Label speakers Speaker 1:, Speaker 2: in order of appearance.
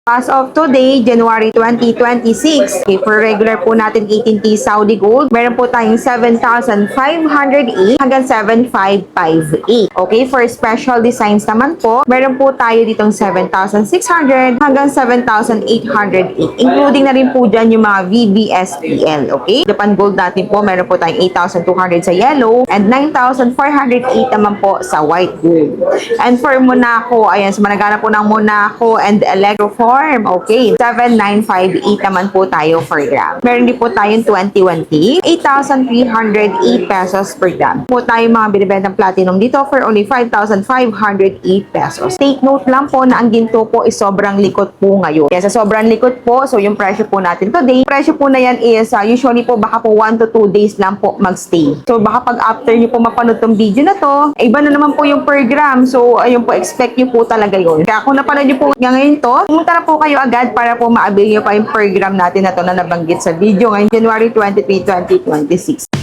Speaker 1: As of today, January 2026, okay, for regular po natin 18K Saudi Gold, meron po tayong 7,508 hanggang 7,558. Okay, for special designs naman po, meron po tayo ditong 7,600 hanggang 7,808. Including na rin po dyan yung mga VBSPL. Okay, Japan Gold natin po, meron po tayong 8,200 sa yellow and 9,408 naman po sa white gold. And for Monaco, ayan, so managana po ng Monaco and Electroform. Okay, 7,958 naman po tayo per gram. Meron din po tayong 21T, 8,308 pesos per gram. Po tayo mga binibentang platinum dito for only 5,508 pesos. Take note lang po na ang ginto po is sobrang likot po ngayon. Kaya sa sobrang likot po, so yung presyo po natin today, presyo po na yan is usually po baka po 1 to 2 days lang po magstay. So baka pag after nyo po mapanood tong video na to, iba na naman po yung per gram. So ayun po, expect nyo po talaga yun. Kaya kung napanood nyo po ngayon to, pumunta na po kayo agad para po ma-avail nyo pa yung per gram natin na to na nabanggit sa video ngayon, January 23, 2026.